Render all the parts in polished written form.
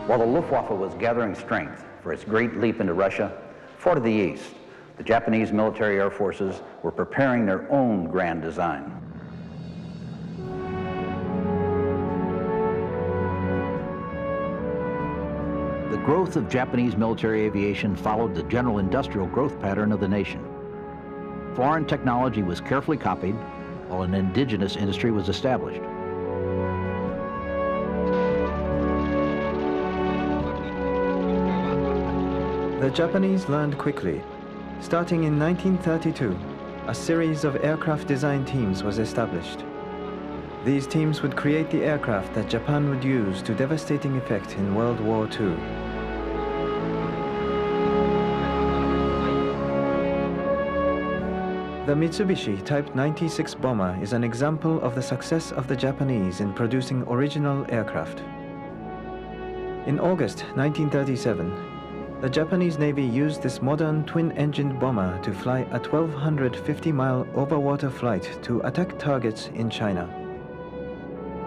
While the Luftwaffe was gathering strength for its great leap into Russia, far to the east, the Japanese military air forces were preparing their own grand design. The growth of Japanese military aviation followed the general industrial growth pattern of the nation. Foreign technology was carefully copied, while an indigenous industry was established. The Japanese learned quickly. Starting in 1932, a series of aircraft design teams was established. These teams would create the aircraft that Japan would use to devastating effect in World War II. The Mitsubishi Type 96 bomber is an example of the success of the Japanese in producing original aircraft. In August 1937, the Japanese Navy used this modern twin-engined bomber to fly a 1,250-mile overwater flight to attack targets in China.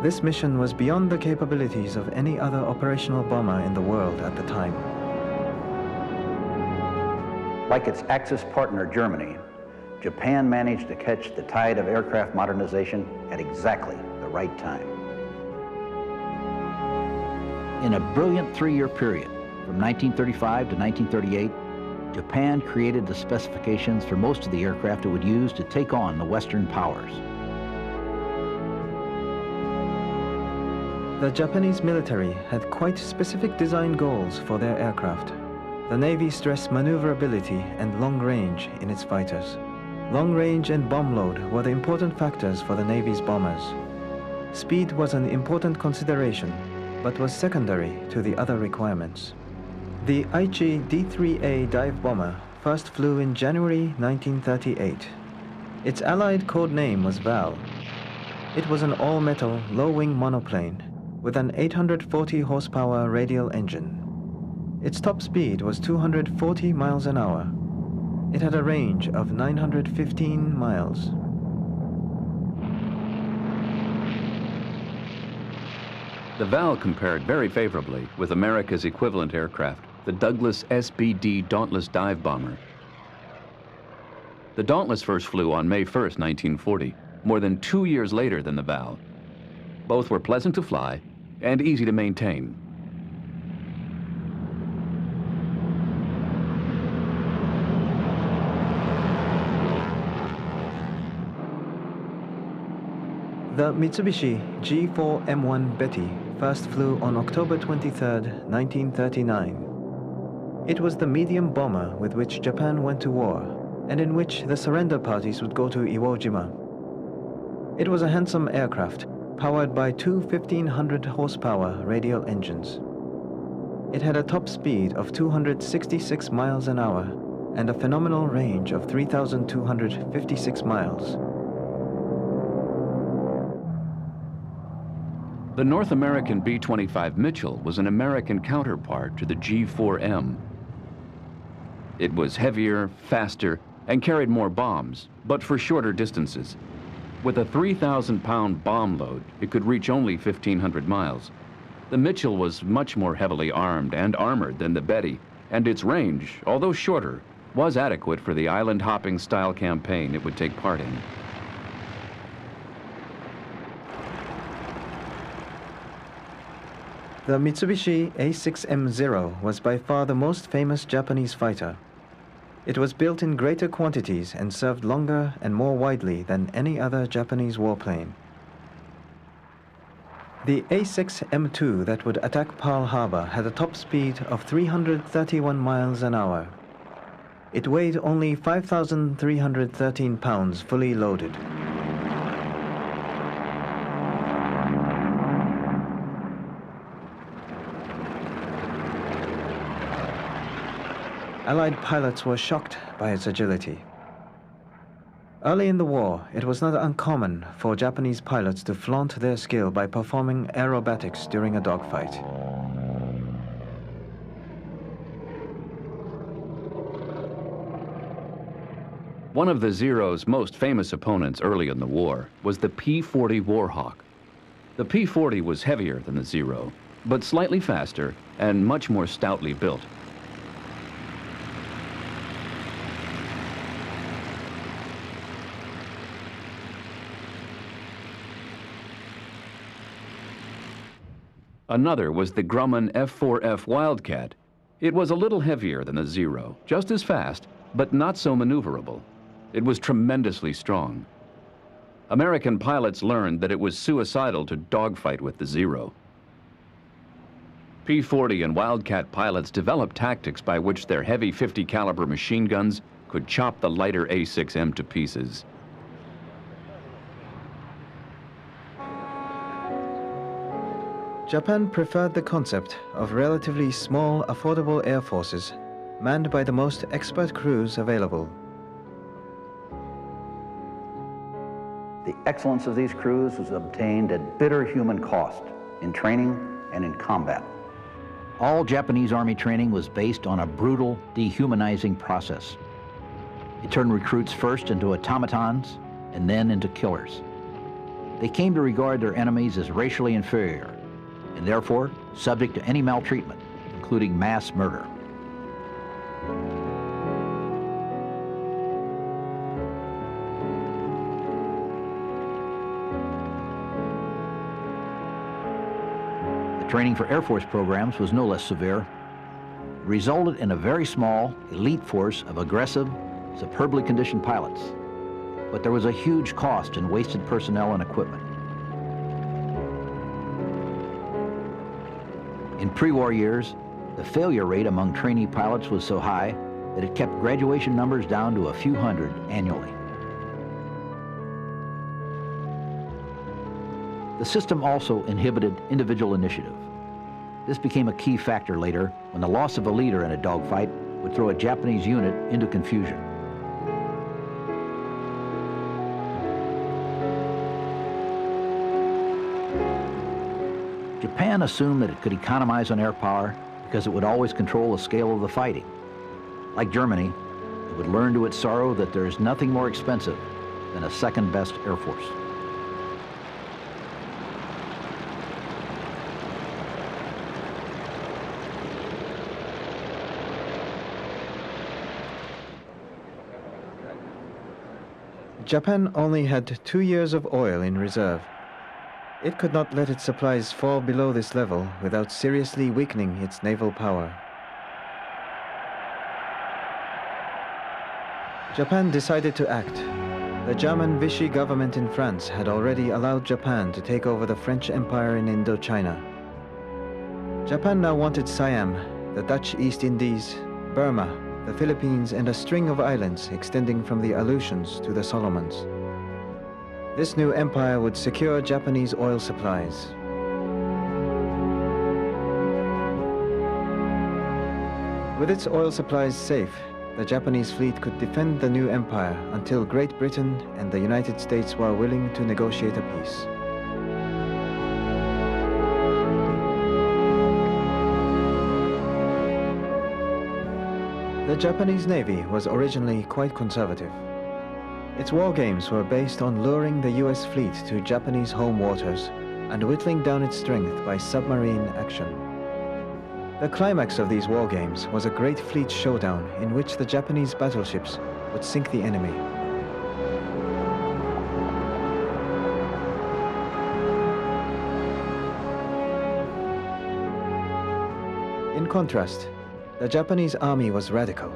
This mission was beyond the capabilities of any other operational bomber in the world at the time. Like its Axis partner Germany, Japan managed to catch the tide of aircraft modernization at exactly the right time. In a brilliant 3-year period, from 1935 to 1938, Japan created the specifications for most of the aircraft it would use to take on the Western powers. The Japanese military had quite specific design goals for their aircraft. The Navy stressed maneuverability and long range in its fighters. Long range and bomb load were the important factors for the Navy's bombers. Speed was an important consideration, but was secondary to the other requirements. The Aichi D3A dive bomber first flew in January 1938. Its allied code name was Val. It was an all-metal, low-wing monoplane with an 840 horsepower radial engine. Its top speed was 240 miles an hour. It had a range of 915 miles. The Val compared very favorably with America's equivalent aircraft, the Douglas SBD Dauntless dive bomber. The Dauntless first flew on May 1st, 1940, more than 2 years later than the Val. Both were pleasant to fly and easy to maintain. The Mitsubishi G4M1 Betty first flew on October 23, 1939. It was the medium bomber with which Japan went to war, and in which the surrender parties would go to Iwo Jima. It was a handsome aircraft, powered by two 1,500 horsepower radial engines. It had a top speed of 266 miles an hour and a phenomenal range of 3,256 miles. The North American B25 Mitchell was an American counterpart to the G4M. It was heavier, faster, and carried more bombs, but for shorter distances. With a 3,000-pound bomb load, it could reach only 1,500 miles. The Mitchell was much more heavily armed and armored than the Betty, and its range, although shorter, was adequate for the island-hopping style campaign it would take part in. The Mitsubishi A6M Zero was by far the most famous Japanese fighter. It was built in greater quantities and served longer and more widely than any other Japanese warplane. The A6M2 that would attack Pearl Harbour had a top speed of 331 miles an hour. It weighed only 5,313 pounds fully loaded. Allied pilots were shocked by its agility. Early in the war, it was not uncommon for Japanese pilots to flaunt their skill by performing aerobatics during a dogfight. One of the Zero's most famous opponents early in the war was the P-40 Warhawk. The P-40 was heavier than the Zero, but slightly faster and much more stoutly built. Another was the Grumman F4F Wildcat. It was a little heavier than the Zero, just as fast, but not so maneuverable. It was tremendously strong. American pilots learned that it was suicidal to dogfight with the Zero. P-40 and Wildcat pilots developed tactics by which their heavy 50 caliber machine guns could chop the lighter A6M to pieces. Japan preferred the concept of relatively small, affordable air forces manned by the most expert crews available. The excellence of these crews was obtained at bitter human cost in training and in combat. All Japanese Army training was based on a brutal, dehumanizing process. It turned recruits first into automatons and then into killers. They came to regard their enemies as racially inferior and therefore subject to any maltreatment, including mass murder. The training for Air Force programs was no less severe. It resulted in a very small, elite force of aggressive, superbly conditioned pilots. But there was a huge cost in wasted personnel and equipment. In pre-war years, the failure rate among trainee pilots was so high that it kept graduation numbers down to a few hundred annually. The system also inhibited individual initiative. This became a key factor later when the loss of a leader in a dogfight would throw a Japanese unit into confusion. Japan assumed that it could economize on air power because it would always control the scale of the fighting. Like Germany, it would learn to its sorrow that there is nothing more expensive than a second-best air force. Japan only had 2 years of oil in reserve. It could not let its supplies fall below this level without seriously weakening its naval power. Japan decided to act. The German Vichy government in France had already allowed Japan to take over the French Empire in Indochina. Japan now wanted Siam, the Dutch East Indies, Burma, the Philippines, and a string of islands extending from the Aleutians to the Solomons. This new empire would secure Japanese oil supplies. With its oil supplies safe, the Japanese fleet could defend the new empire until Great Britain and the United States were willing to negotiate a peace. The Japanese Navy was originally quite conservative. Its war games were based on luring the US fleet to Japanese home waters and whittling down its strength by submarine action. The climax of these war games was a great fleet showdown in which the Japanese battleships would sink the enemy. In contrast, the Japanese army was radical.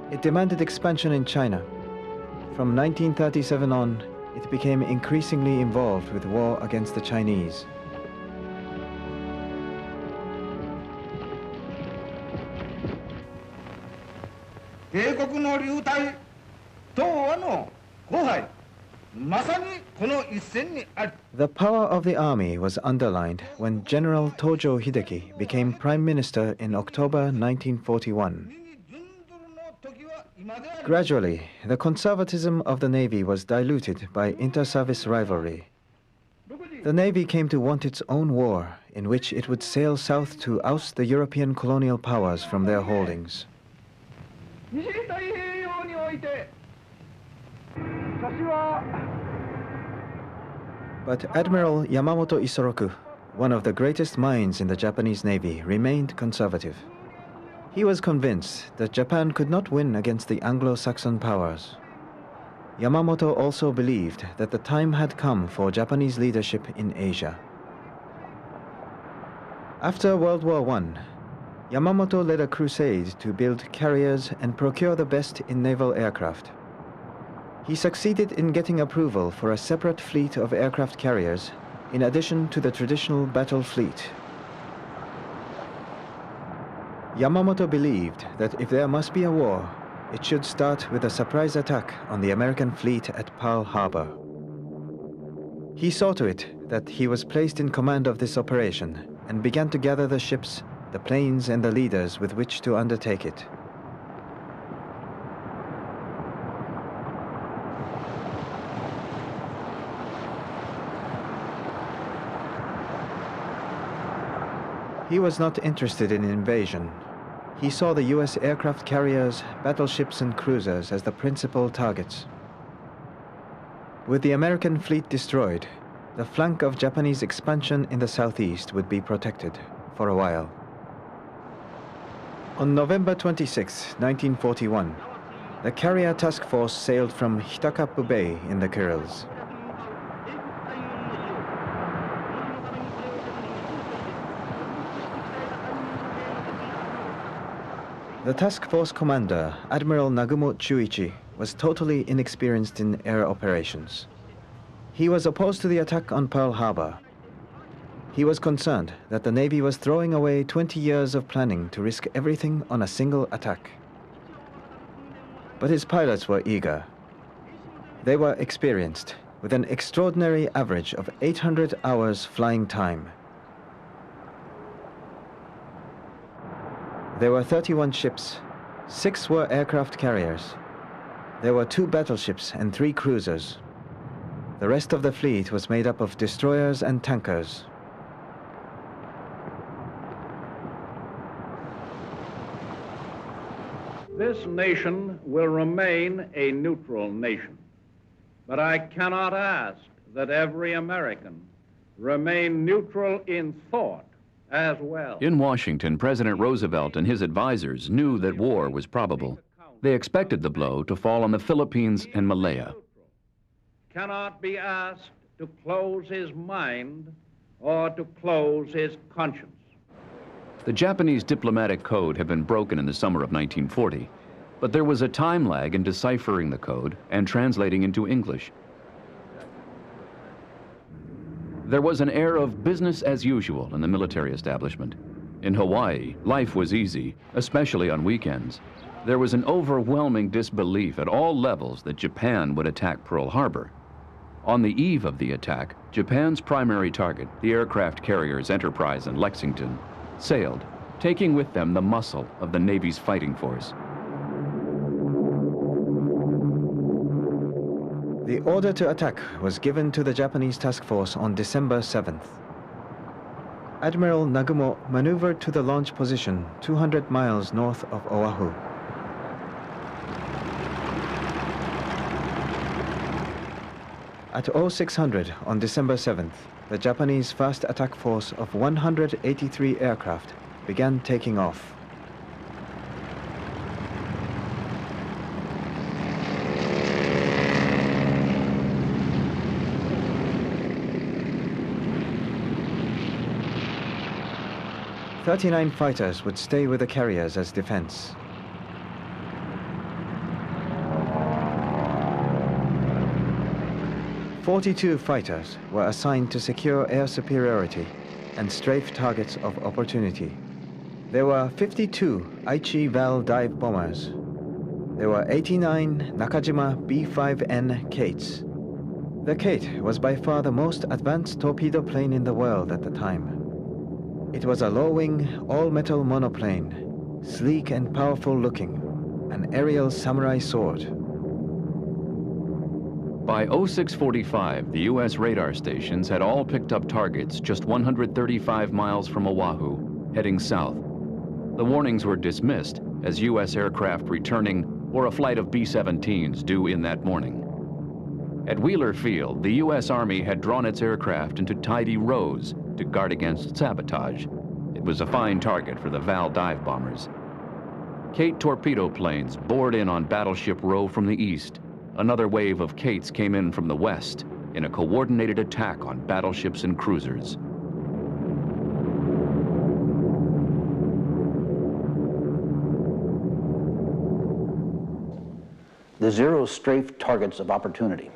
It demanded expansion in China. From 1937 on, it became increasingly involved with war against the Chinese. The power of the army was underlined when General Tojo Hideki became Prime Minister in October 1941. Gradually, the conservatism of the Navy was diluted by inter-service rivalry. The Navy came to want its own war, in which it would sail south to oust the European colonial powers from their holdings. But Admiral Yamamoto Isoroku one of the greatest minds in the Japanese Navy, remained conservative. He was convinced that Japan could not win against the Anglo-Saxon powers. Yamamoto also believed that the time had come for Japanese leadership in Asia. After World War I, Yamamoto led a crusade to build carriers and procure the best in naval aircraft. He succeeded in getting approval for a separate fleet of aircraft carriers in addition to the traditional battle fleet. Yamamoto believed that if there must be a war, it should start with a surprise attack on the American fleet at Pearl Harbor. He saw to it that he was placed in command of this operation and began to gather the ships, the planes, and the leaders with which to undertake it. He was not interested in invasion. He saw the US aircraft carriers, battleships, and cruisers as the principal targets. With the American fleet destroyed, the flank of Japanese expansion in the southeast would be protected for a while. On November 26, 1941, the carrier task force sailed from Hitakapu Bay in the Kurils. The task force commander, Admiral Nagumo Chuichi, was totally inexperienced in air operations. He was opposed to the attack on Pearl Harbor. He was concerned that the Navy was throwing away 20 years of planning to risk everything on a single attack. But his pilots were eager. They were experienced, with an extraordinary average of 800 hours flying time. There were 31 ships. 6 were aircraft carriers. There were 2 battleships and 3 cruisers. The rest of the fleet was made up of destroyers and tankers. This nation will remain a neutral nation, but I cannot ask that every American remain neutral in thought as well. In Washington, President Roosevelt and his advisors knew that war was probable. They expected the blow to fall on the Philippines and Malaya. Cannot be asked to close his mind or to close his conscience. The Japanese diplomatic code had been broken in the summer of 1940, but there was a time lag in deciphering the code and translating into English. There was an air of business as usual in the military establishment. In Hawaii, life was easy, especially on weekends. There was an overwhelming disbelief at all levels that Japan would attack Pearl Harbor. On the eve of the attack, Japan's primary target, the aircraft carriers Enterprise and Lexington, sailed, taking with them the muscle of the Navy's fighting force. The order to attack was given to the Japanese task force on December 7th. Admiral Nagumo maneuvered to the launch position 200 miles north of Oahu. At 0600 on December 7th, the Japanese fast attack force of 183 aircraft began taking off. "39 fighters would stay with the carriers as defense. "42 fighters were assigned to secure air superiority and strafe targets of opportunity. There were 52 Aichi Val dive bombers. There were 89 Nakajima B5N Kates. The Kate was by far the most advanced torpedo plane in the world at the time. It was a low-wing, all-metal monoplane, sleek and powerful-looking, an aerial samurai sword. By 0645, the U.S. radar stations had all picked up targets just 135 miles from Oahu, heading south. The warnings were dismissed as U.S. aircraft returning or a flight of B-17s due in that morning. At Wheeler Field, the U.S. Army had drawn its aircraft into tidy rows, to guard against sabotage. It was a fine target for the Val dive bombers. Kate torpedo planes bored in on Battleship Row from the east. Another wave of Kates came in from the west in a coordinated attack on battleships and cruisers. The Zeros strafed targets of opportunity.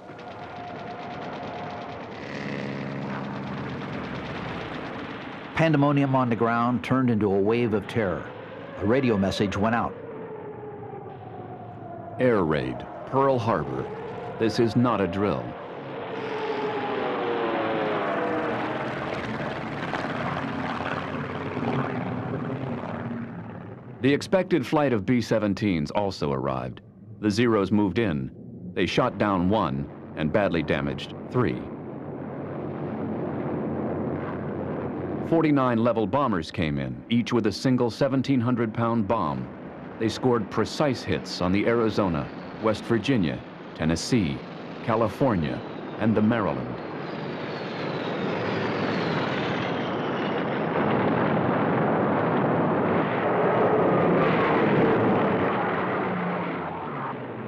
Pandemonium on the ground turned into a wave of terror. A radio message went out. Air raid, Pearl Harbor. This is not a drill. The expected flight of B-17s also arrived. The Zeros moved in. They shot down 1 and badly damaged 3. 49 level bombers came in, each with a single 1,700-pound bomb. They scored precise hits on the Arizona, West Virginia, Tennessee, California, and the Maryland.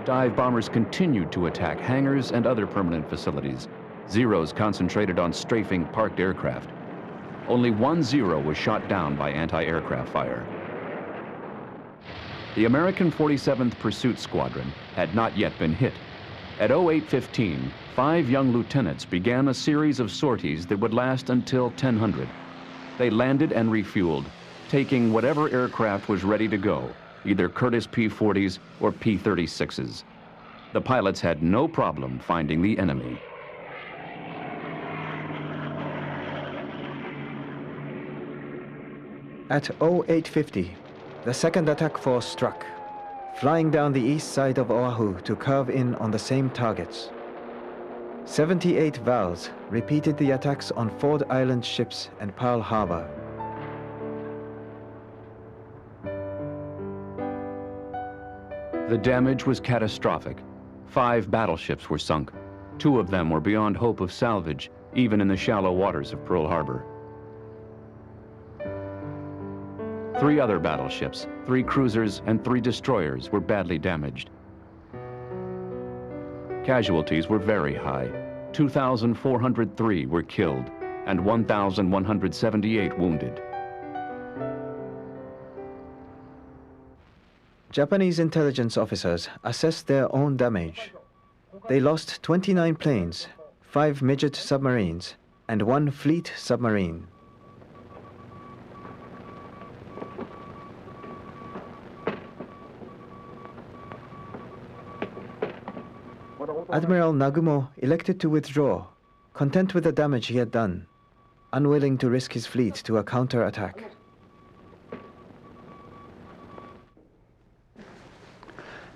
Dive bombers continued to attack hangars and other permanent facilities. Zeros concentrated on strafing parked aircraft. Only 1 Zero was shot down by anti-aircraft fire. The American 47th Pursuit Squadron had not yet been hit. At 08:15, 5 young lieutenants began a series of sorties that would last until 1000. They landed and refueled, taking whatever aircraft was ready to go, either Curtiss P-40s or P-36s. The pilots had no problem finding the enemy. At 0850, the second attack force struck, flying down the east side of Oahu to curve in on the same targets. 78 Vals repeated the attacks on Ford Island ships and Pearl Harbor. The damage was catastrophic. 5 battleships were sunk. 2 of them were beyond hope of salvage, even in the shallow waters of Pearl Harbor. 3 other battleships, 3 cruisers, and 3 destroyers were badly damaged. Casualties were very high. 2,403 were killed and 1,178 wounded. Japanese intelligence officers assessed their own damage. They lost 29 planes, 5 midget submarines, and 1 fleet submarine. Admiral Nagumo elected to withdraw, content with the damage he had done, unwilling to risk his fleet to a counter-attack.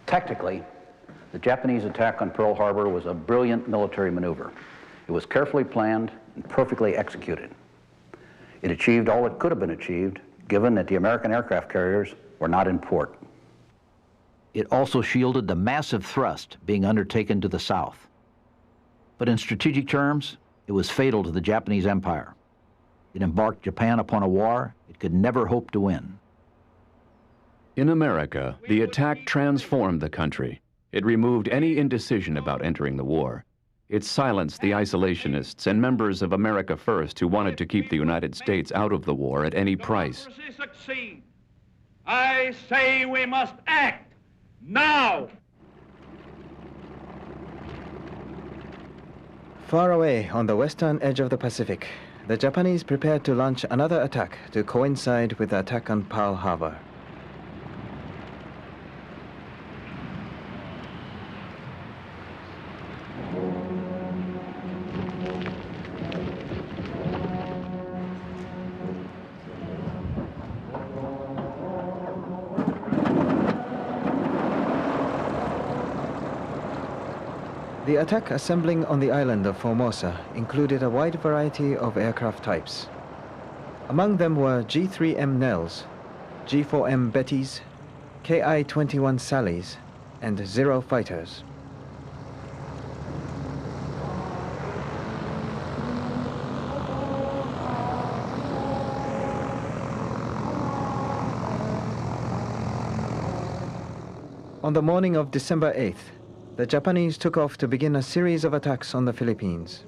Tactically, the Japanese attack on Pearl Harbor was a brilliant military maneuver. It was carefully planned and perfectly executed. It achieved all it could have been achieved, given that the American aircraft carriers were not in port. It also shielded the massive thrust being undertaken to the south. But in strategic terms, it was fatal to the Japanese Empire. It embarked Japan upon a war it could never hope to win. In America, the attack transformed the country. It removed any indecision about entering the war. It silenced the isolationists and members of America First who wanted to keep the United States out of the war at any price. Succeed. I say we must act now. Far away on the western edge of the Pacific, the Japanese prepared to launch another attack to coincide with the attack on Pearl Harbor. The attack assembling on the island of Formosa included a wide variety of aircraft types. Among them were G3M Nels, G4M Bettys, KI-21 Sallies, and Zero fighters. On the morning of December 8th, the Japanese took off to begin a series of attacks on the Philippines.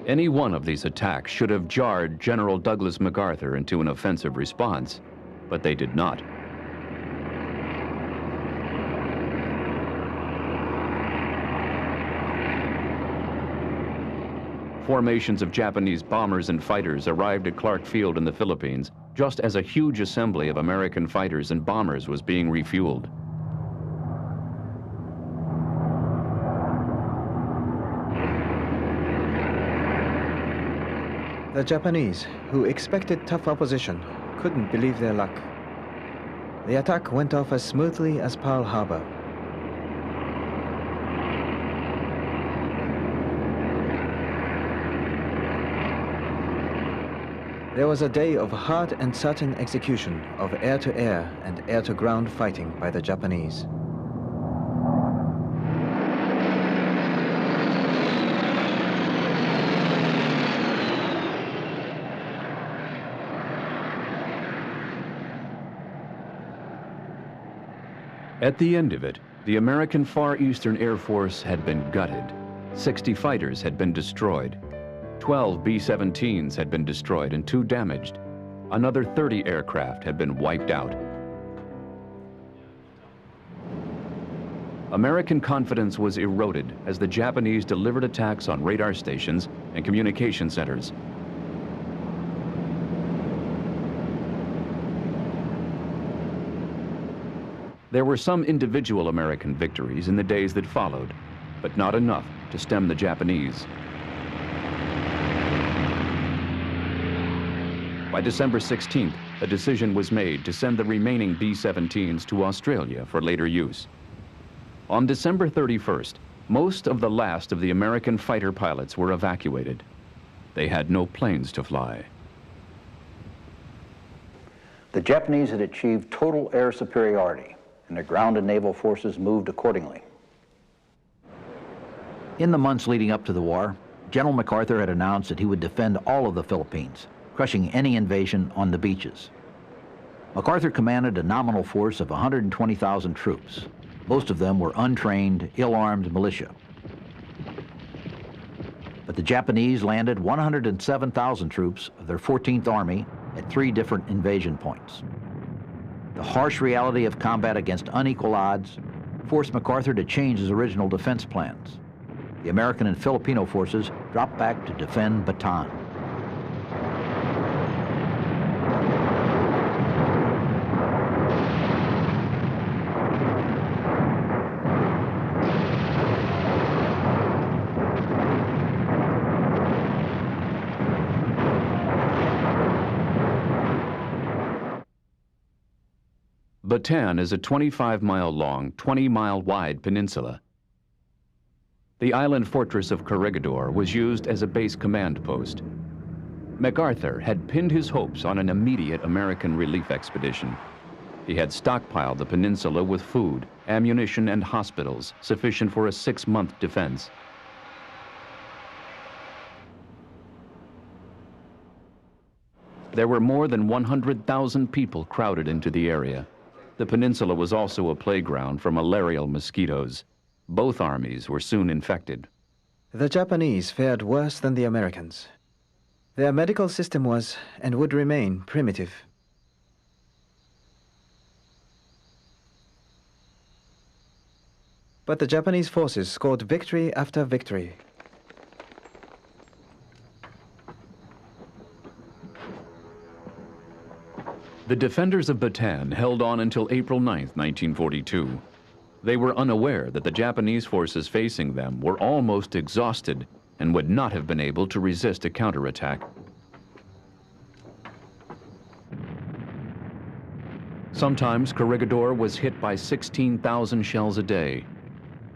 Any one of these attacks should have jarred General Douglas MacArthur into an offensive response, but they did not. Formations of Japanese bombers and fighters arrived at Clark Field in the Philippines just as a huge assembly of American fighters and bombers was being refueled. The Japanese, who expected tough opposition, couldn't believe their luck. The attack went off as smoothly as Pearl Harbour. There was a day of hard and certain execution of air-to-air and air-to-ground fighting by the Japanese. At the end of it, the American Far Eastern Air Force had been gutted. 60 fighters had been destroyed. 12 B-17s had been destroyed and 2 damaged. Another 30 aircraft had been wiped out. American confidence was eroded as the Japanese delivered attacks on radar stations and communication centers. There were some individual American victories in the days that followed, but not enough to stem the Japanese. By December 16th, a decision was made to send the remaining B-17s to Australia for later use. On December 31st, most of the last of the American fighter pilots were evacuated. They had no planes to fly. The Japanese had achieved total air superiority, and their ground and naval forces moved accordingly. In the months leading up to the war, General MacArthur had announced that he would defend all of the Philippines, crushing any invasion on the beaches. MacArthur commanded a nominal force of 120,000 troops. Most of them were untrained, ill-armed militia. But the Japanese landed 107,000 troops of their 14th Army at 3 different invasion points. The harsh reality of combat against unequal odds forced MacArthur to change his original defense plans. The American and Filipino forces dropped back to defend Bataan. Bataan is a 25-mile-long, 20-mile-wide peninsula. The island fortress of Corregidor was used as a base command post. MacArthur had pinned his hopes on an immediate American relief expedition. He had stockpiled the peninsula with food, ammunition, and hospitals sufficient for a 6-month defense. There were more than 100,000 people crowded into the area. The peninsula was also a playground for malarial mosquitoes. Both armies were soon infected. The Japanese fared worse than the Americans. Their medical system was, and would remain, primitive. But the Japanese forces scored victory after victory. The defenders of Bataan held on until April 9, 1942. They were unaware that the Japanese forces facing them were almost exhausted and would not have been able to resist a counterattack. Sometimes Corregidor was hit by 16,000 shells a day.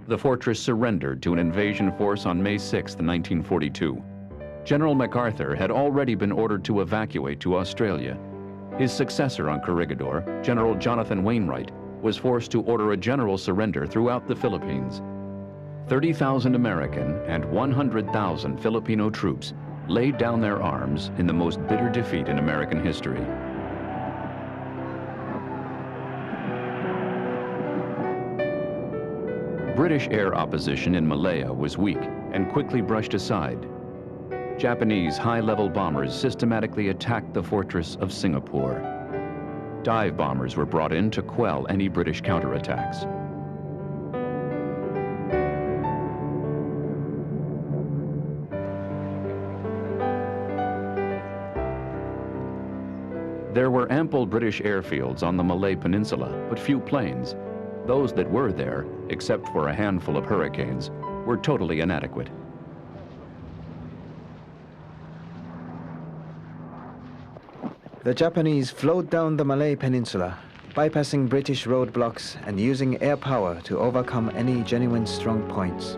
The fortress surrendered to an invasion force on May 6, 1942. General MacArthur had already been ordered to evacuate to Australia. His successor on Corregidor, General Jonathan Wainwright, was forced to order a general surrender throughout the Philippines. 30,000 American and 100,000 Filipino troops laid down their arms in the most bitter defeat in American history. British air opposition in Malaya was weak and quickly brushed aside. Japanese high-level bombers systematically attacked the fortress of Singapore. Dive bombers were brought in to quell any British counterattacks. There were ample British airfields on the Malay Peninsula, but few planes. Those that were there, except for a handful of Hurricanes, were totally inadequate. The Japanese flowed down the Malay Peninsula, bypassing British roadblocks and using air power to overcome any genuine strong points.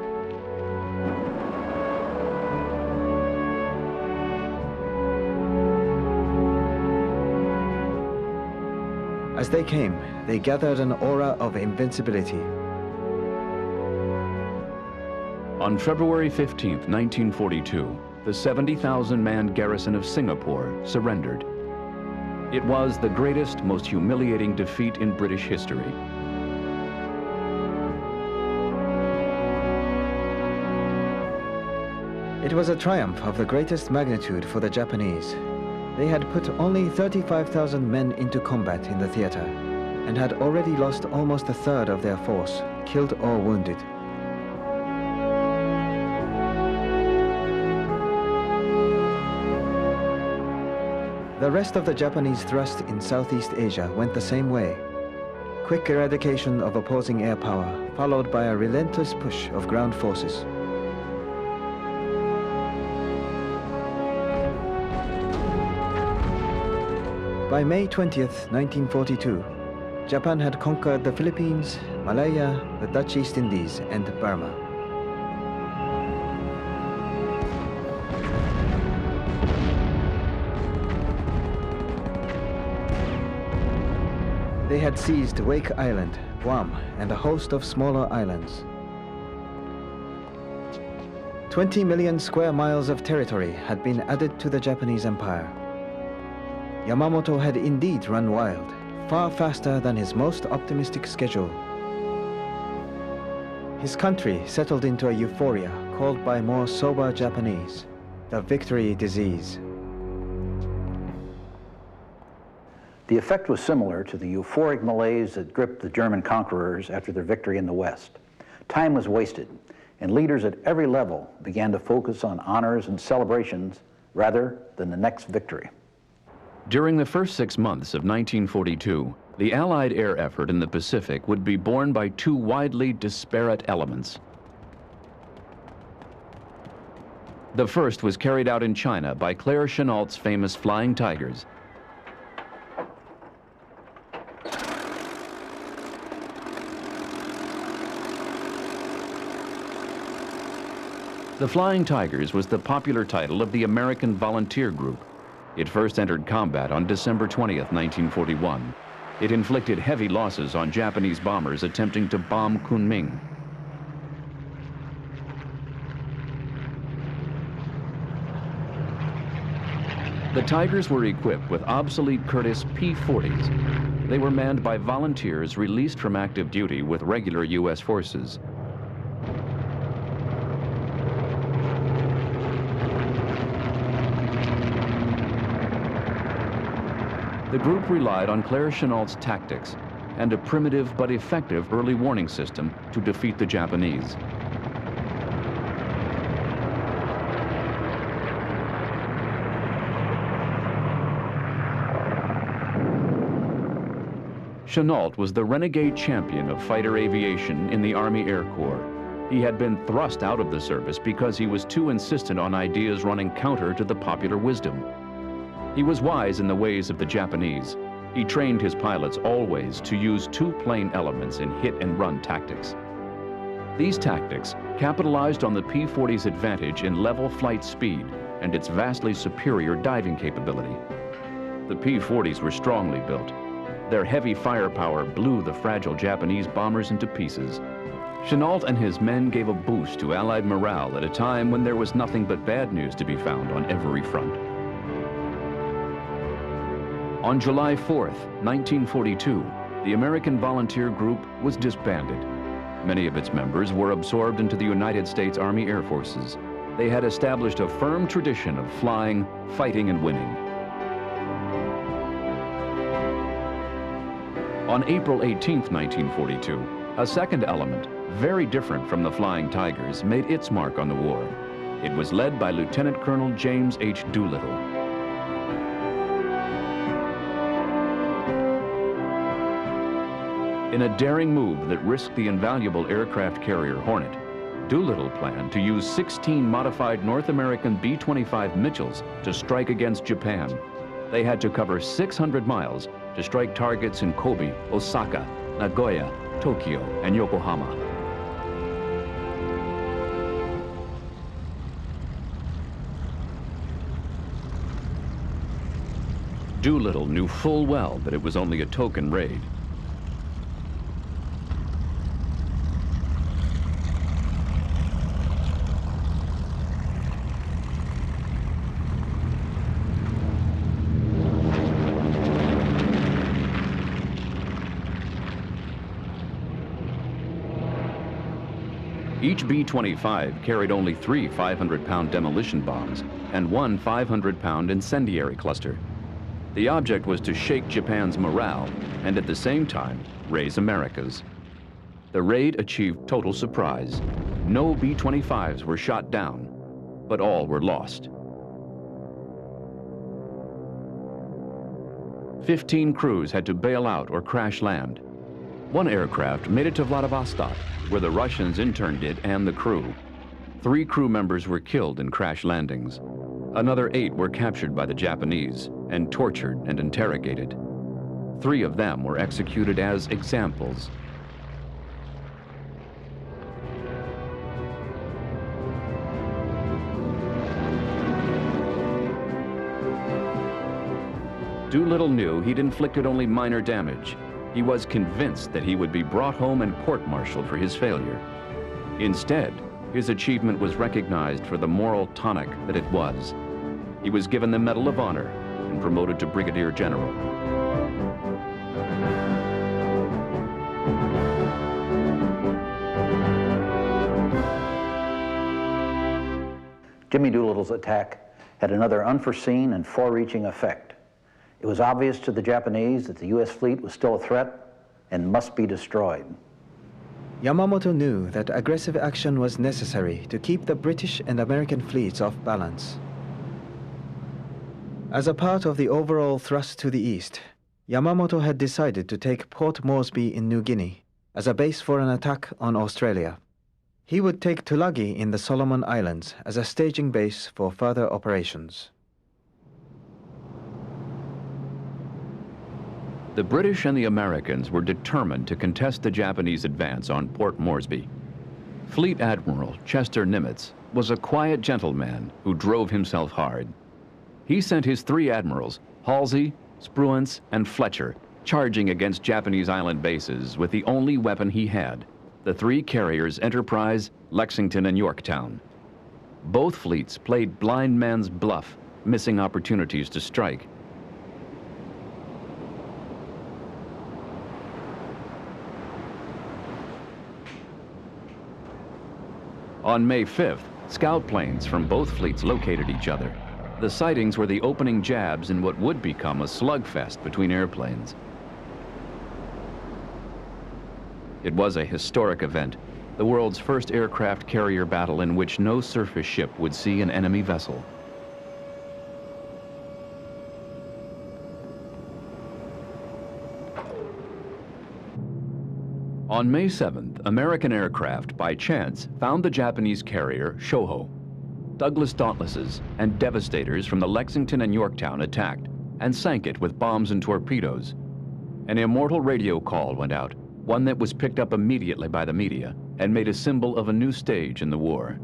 As they came, they gathered an aura of invincibility. On February 15, 1942, the 70,000-man garrison of Singapore surrendered. It was the greatest, most humiliating defeat in British history. It was a triumph of the greatest magnitude for the Japanese. They had put only 35,000 men into combat in the theater and had already lost almost a third of their force, killed or wounded. The rest of the Japanese thrust in Southeast Asia went the same way. Quick eradication of opposing air power, followed by a relentless push of ground forces. By May 20th, 1942, Japan had conquered the Philippines, Malaya, the Dutch East Indies, and Burma. They had seized Wake Island, Guam, and a host of smaller islands. 20 million square miles of territory had been added to the Japanese Empire. Yamamoto had indeed run wild, far faster than his most optimistic schedule. His country settled into a euphoria called by more sober Japanese, the victory disease. The effect was similar to the euphoric malaise that gripped the German conquerors after their victory in the West. Time was wasted, and leaders at every level began to focus on honors and celebrations rather than the next victory. During the first 6 months of 1942, the Allied air effort in the Pacific would be borne by two widely disparate elements. The first was carried out in China by Claire Chennault's famous Flying Tigers. The Flying Tigers was the popular title of the American Volunteer Group. It first entered combat on December 20th, 1941. It inflicted heavy losses on Japanese bombers attempting to bomb Kunming. The Tigers were equipped with obsolete Curtiss P-40s. They were manned by volunteers released from active duty with regular U.S. forces. The group relied on Claire Chennault's tactics and a primitive but effective early warning system to defeat the Japanese. Chennault was the renegade champion of fighter aviation in the Army Air Corps. He had been thrust out of the service because he was too insistent on ideas running counter to the popular wisdom. He was wise in the ways of the Japanese. He trained his pilots always to use two plane elements in hit-and-run tactics. These tactics capitalized on the P-40's advantage in level flight speed and its vastly superior diving capability. The P-40s were strongly built. Their heavy firepower blew the fragile Japanese bombers into pieces. Chenault and his men gave a boost to Allied morale at a time when there was nothing but bad news to be found on every front. On July 4th, 1942, the American volunteer group was disbanded. Many of its members were absorbed into the United States Army Air Forces. They had established a firm tradition of flying, fighting, and winning. On April 18th, 1942, a second element, very different from the Flying Tigers, made its mark on the war. It was led by Lieutenant Colonel James H. Doolittle. In a daring move that risked the invaluable aircraft carrier Hornet, Doolittle planned to use 16 modified North American B25 Mitchells to strike against Japan. They had to cover 600 miles to strike targets in Kobe, Osaka, Nagoya, Tokyo, and Yokohama. Doolittle knew full well that it was only a token raid. Each B-25 carried only 3 500-pound demolition bombs and 1 500-pound incendiary cluster. The object was to shake Japan's morale and at the same time raise America's. The raid achieved total surprise. No B-25s were shot down, but all were lost. 15 crews had to bail out or crash land. One aircraft made it to Vladivostok, where the Russians interned it and the crew. 3 crew members were killed in crash landings. Another 8 were captured by the Japanese and tortured and interrogated. 3 of them were executed as examples. Doolittle knew he'd inflicted only minor damage. He was convinced that he would be brought home and court-martialed for his failure. Instead, his achievement was recognized for the moral tonic that it was. He was given the Medal of Honor and promoted to Brigadier General. Jimmy Doolittle's attack had another unforeseen and far-reaching effect. It was obvious to the Japanese that the U.S. fleet was still a threat and must be destroyed. Yamamoto knew that aggressive action was necessary to keep the British and American fleets off balance. As a part of the overall thrust to the east, Yamamoto had decided to take Port Moresby in New Guinea as a base for an attack on Australia. He would take Tulagi in the Solomon Islands as a staging base for further operations. The British and the Americans were determined to contest the Japanese advance on Port Moresby. Fleet Admiral Chester Nimitz was a quiet gentleman who drove himself hard. He sent his 3 admirals, Halsey, Spruance, and Fletcher, charging against Japanese island bases with the only weapon he had, the 3 carriers Enterprise, Lexington, and Yorktown. Both fleets played blind man's bluff, missing opportunities to strike. On May 5th, scout planes from both fleets located each other. The sightings were the opening jabs in what would become a slugfest between airplanes. It was a historic event, the world's first aircraft carrier battle in which no surface ship would see an enemy vessel. On May 7th, American aircraft, by chance, found the Japanese carrier Shoho. Douglas Dauntlesses and Devastators from the Lexington and Yorktown attacked and sank it with bombs and torpedoes. An immortal radio call went out, one that was picked up immediately by the media and made a symbol of a new stage in the war.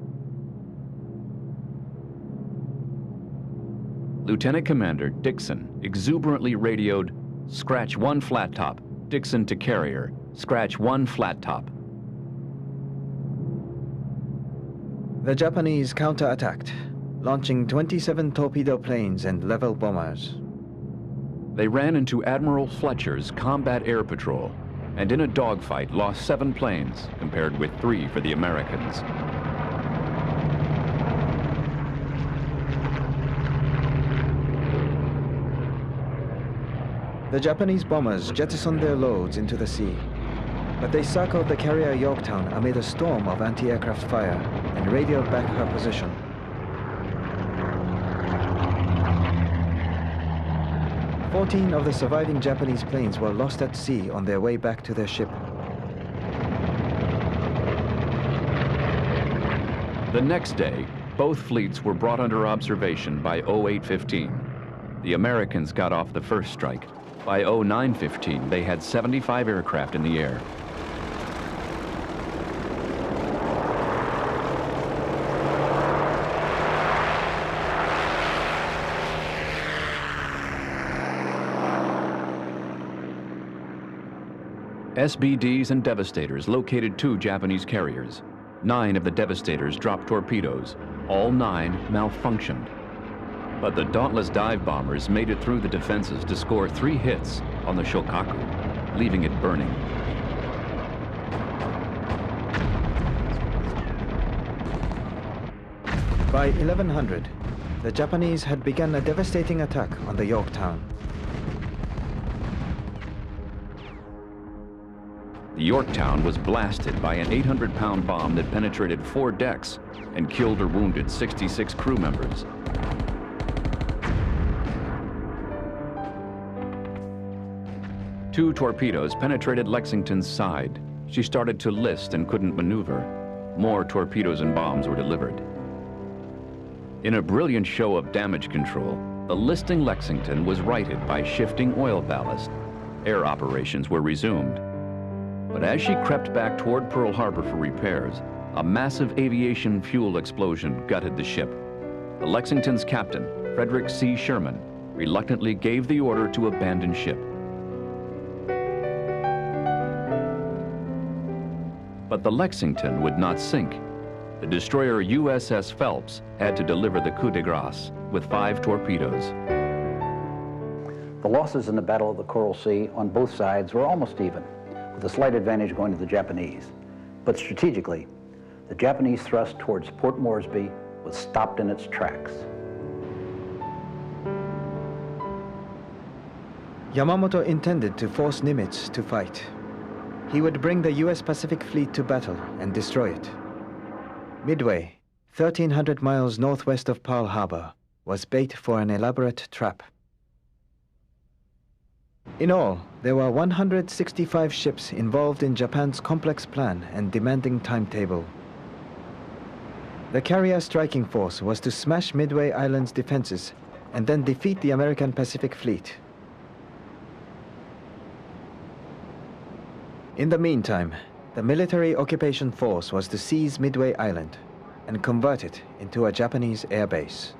Lieutenant Commander Dixon exuberantly radioed, "Scratch 1 flat top, Dixon to carrier, scratch 1 flat top." The Japanese counterattacked, launching 27 torpedo planes and level bombers. They ran into Admiral Fletcher's Combat Air Patrol, and in a dogfight lost 7 planes, compared with 3 for the Americans. The Japanese bombers jettisoned their loads into the sea, but they circled the carrier Yorktown amid a storm of anti-aircraft fire and radioed back her position. "14 of the surviving Japanese planes were lost at sea on their way back to their ship. The next day, both fleets were brought under observation by 0815. The Americans got off the first strike. By 0915, they had 75 aircraft in the air. SBDs and Devastators located 2 Japanese carriers. 9 of the Devastators dropped torpedoes. All 9 malfunctioned. But the Dauntless dive bombers made it through the defenses to score 3 hits on the Shokaku, leaving it burning. By 1100, the Japanese had begun a devastating attack on the Yorktown. The Yorktown was blasted by an 800-pound bomb that penetrated 4 decks and killed or wounded 66 crew members. Two torpedoes penetrated Lexington's side. She started to list and couldn't maneuver. More torpedoes and bombs were delivered. In a brilliant show of damage control, the listing Lexington was righted by shifting oil ballast. Air operations were resumed. But as she crept back toward Pearl Harbor for repairs, a massive aviation fuel explosion gutted the ship. The Lexington's captain, Frederick C. Sherman, reluctantly gave the order to abandon ship. But the Lexington would not sink. The destroyer USS Phelps had to deliver the coup de grace with 5 torpedoes. The losses in the Battle of the Coral Sea on both sides were almost even, with a slight advantage going to the Japanese. But strategically, the Japanese thrust towards Port Moresby was stopped in its tracks. Yamamoto intended to force Nimitz to fight. He would bring the US Pacific Fleet to battle and destroy it. Midway, 1,300 miles northwest of Pearl Harbor, was bait for an elaborate trap. In all, there were 165 ships involved in Japan's complex plan and demanding timetable. The carrier striking force was to smash Midway Island's defenses and then defeat the American Pacific Fleet. In the meantime, the military occupation force was to seize Midway Island and convert it into a Japanese air base.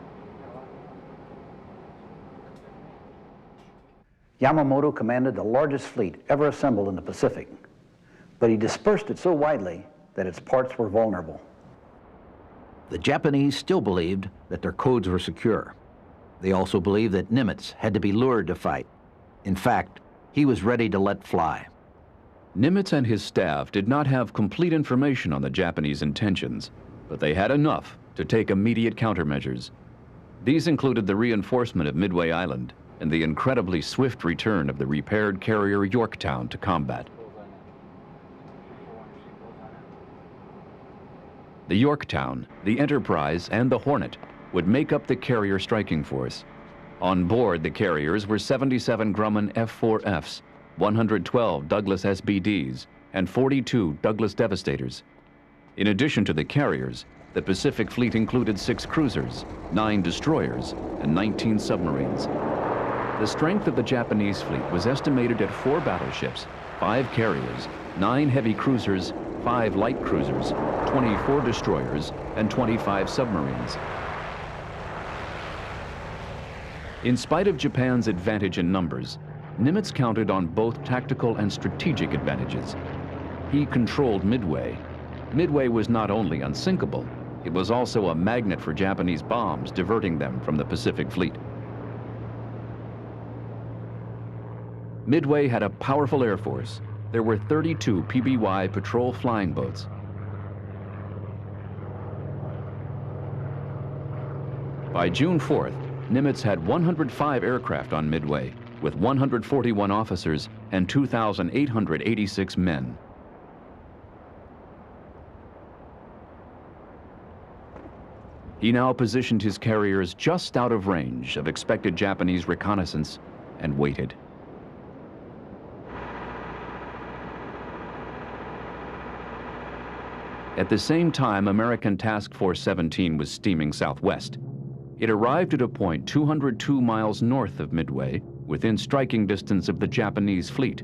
Yamamoto commanded the largest fleet ever assembled in the Pacific, but he dispersed it so widely that its parts were vulnerable. The Japanese still believed that their codes were secure. They also believed that Nimitz had to be lured to fight. In fact, he was ready to let fly. Nimitz and his staff did not have complete information on the Japanese intentions, but they had enough to take immediate countermeasures. These included the reinforcement of Midway Island and the incredibly swift return of the repaired carrier Yorktown to combat. The Yorktown, the Enterprise, and the Hornet would make up the carrier striking force. On board the carriers were 77 Grumman F-4Fs, 112 Douglas SBDs, and 42 Douglas Devastators. In addition to the carriers, the Pacific Fleet included 6 cruisers, 9 destroyers, and 19 submarines. The strength of the Japanese fleet was estimated at 4 battleships, 5 carriers, 9 heavy cruisers, 5 light cruisers, 24 destroyers, and 25 submarines. In spite of Japan's advantage in numbers, Nimitz counted on both tactical and strategic advantages. He controlled Midway. Midway was not only unsinkable, It was also a magnet for Japanese bombs, diverting them from the Pacific Fleet. Midway had a powerful air force. There were 32 PBY patrol flying boats. By June 4th, Nimitz had 105 aircraft on Midway, with 141 officers and 2,886 men. He now positioned his carriers just out of range of expected Japanese reconnaissance and waited. At the same time, American Task Force 17 was steaming southwest. It arrived at a point 202 miles north of Midway, within striking distance of the Japanese fleet.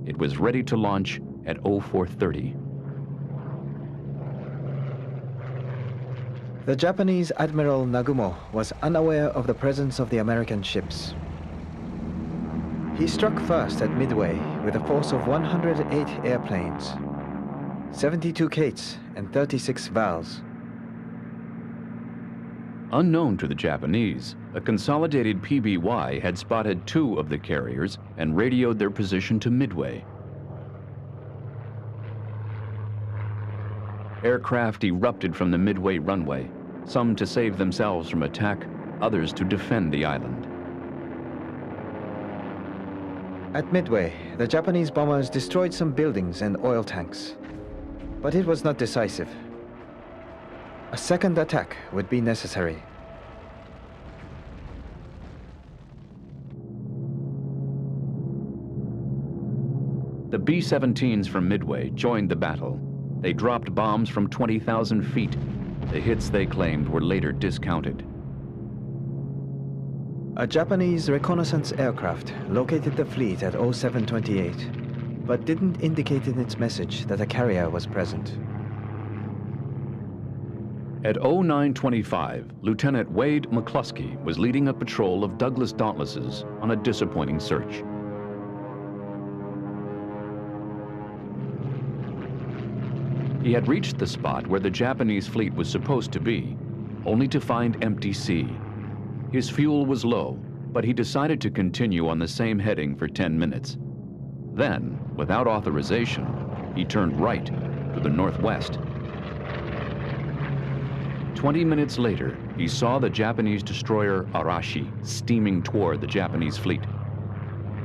It was ready to launch at 0430. The Japanese Admiral Nagumo was unaware of the presence of the American ships. He struck first at Midway with a force of 108 airplanes, 72 Kates and 36 Vals. Unknown to the Japanese, a consolidated PBY had spotted 2 of the carriers and radioed their position to Midway. Aircraft erupted from the Midway runway, some to save themselves from attack, others to defend the island. At Midway, the Japanese bombers destroyed some buildings and oil tanks, but it was not decisive. A second attack would be necessary. The B-17s from Midway joined the battle. They dropped bombs from 20,000 feet. The hits they claimed were later discounted. A Japanese reconnaissance aircraft located the fleet at 0728, but didn't indicate in its message that a carrier was present. At 0925, Lieutenant Wade McCluskey was leading a patrol of Douglas Dauntlesses on a disappointing search. He had reached the spot where the Japanese fleet was supposed to be, only to find empty sea. His fuel was low, but he decided to continue on the same heading for 10 minutes. Then, without authorization, he turned right to the northwest. 20 minutes later, he saw the Japanese destroyer Arashi steaming toward the Japanese fleet.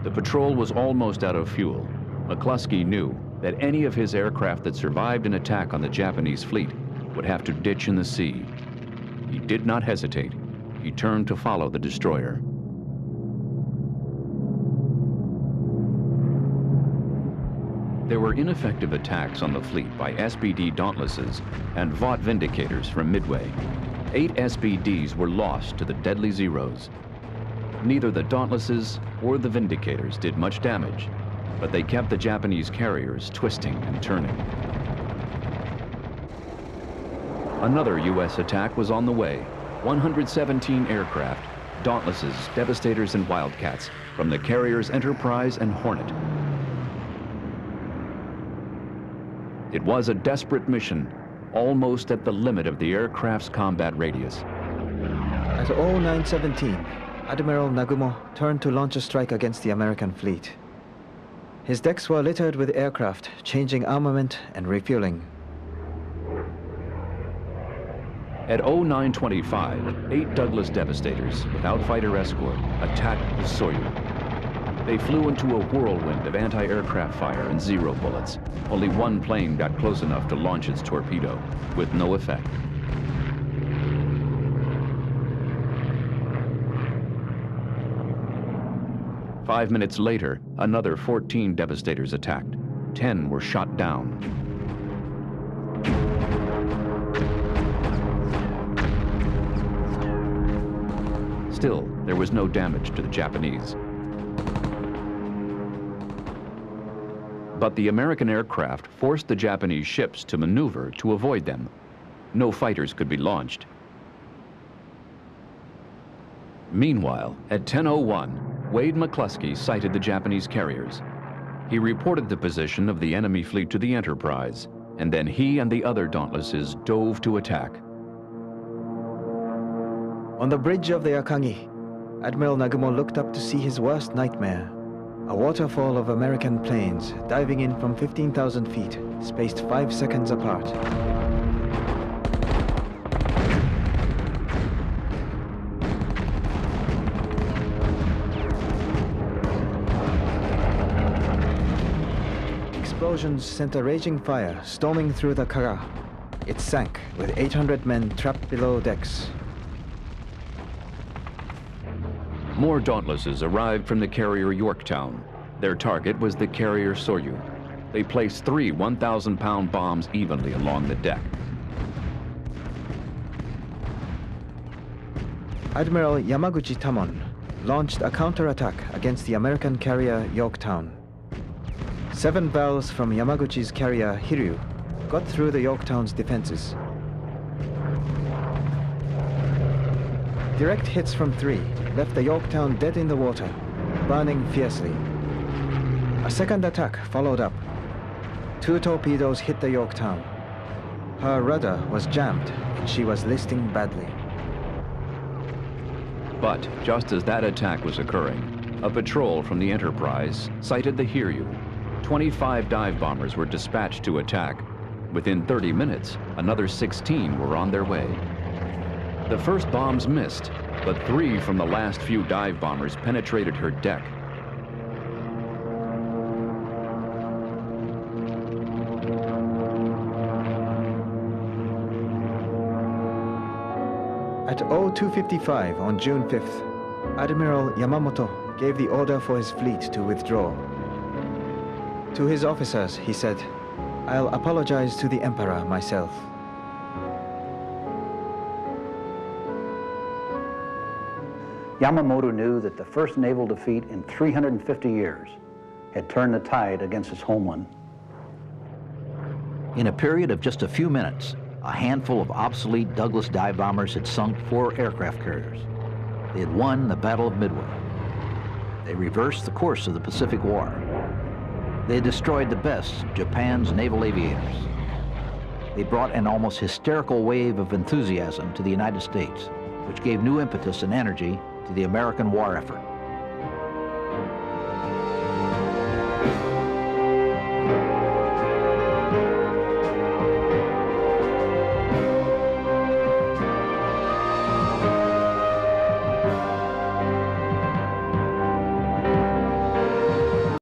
The patrol was almost out of fuel. McCluskey knew that any of his aircraft that survived an attack on the Japanese fleet would have to ditch in the sea. He did not hesitate. He turned to follow the destroyer. There were ineffective attacks on the fleet by SBD Dauntlesses and Vought Vindicators from Midway. 8 SBDs were lost to the deadly Zeros. Neither the Dauntlesses or the Vindicators did much damage, but they kept the Japanese carriers twisting and turning. Another U.S. attack was on the way. 117 aircraft, Dauntlesses, Devastators, and Wildcats from the carriers Enterprise and Hornet. It was a desperate mission, almost at the limit of the aircraft's combat radius. At 0917, Admiral Nagumo turned to launch a strike against the American fleet. His decks were littered with aircraft, changing armament and refueling. At 0925, 8 Douglas Devastators, without fighter escort, attacked the Soyuz. They flew into a whirlwind of anti-aircraft fire and Zero bullets. Only one plane got close enough to launch its torpedo, with no effect. Five minutes later, another 14 Devastators attacked. 10 were shot down. Still, there was no damage to the Japanese. But the American aircraft forced the Japanese ships to maneuver to avoid them. No fighters could be launched. Meanwhile, at 10:01, Wade McCluskey sighted the Japanese carriers. He reported the position of the enemy fleet to the Enterprise, and then he and the other Dauntlesses dove to attack. On the bridge of the Akagi, Admiral Nagumo looked up to see his worst nightmare, a waterfall of American planes diving in from 15,000 feet, spaced 5 seconds apart. Explosions sent a raging fire storming through the Kaga. It sank, with 800 men trapped below decks. More Dauntlesses arrived from the carrier Yorktown. Their target was the carrier Soryu. They placed 3 1,000-pound bombs evenly along the deck. Admiral Yamaguchi Tamon launched a counterattack against the American carrier Yorktown. 7 valves from Yamaguchi's carrier Hiryu got through the Yorktown's defenses. Direct hits from 3 left the Yorktown dead in the water, burning fiercely. A second attack followed up. 2 torpedoes hit the Yorktown. Her rudder was jammed and she was listing badly. But just as that attack was occurring, a patrol from the Enterprise sighted the Hiryu. 25 dive bombers were dispatched to attack. Within 30 minutes, another 16 were on their way. The first bombs missed, but 3 from the last few dive bombers penetrated her deck. At 02:55 on June 5th, Admiral Yamamoto gave the order for his fleet to withdraw. To his officers, he said, "I'll apologize to the Emperor myself." Yamamoto knew that the first naval defeat in 350 years had turned the tide against his homeland. In a period of just a few minutes, a handful of obsolete Douglas dive bombers had sunk 4 aircraft carriers. They had won the Battle of Midway. They reversed the course of the Pacific War. They had destroyed the best of Japan's naval aviators. They brought an almost hysterical wave of enthusiasm to the United States, which gave new impetus and energy to the American war effort.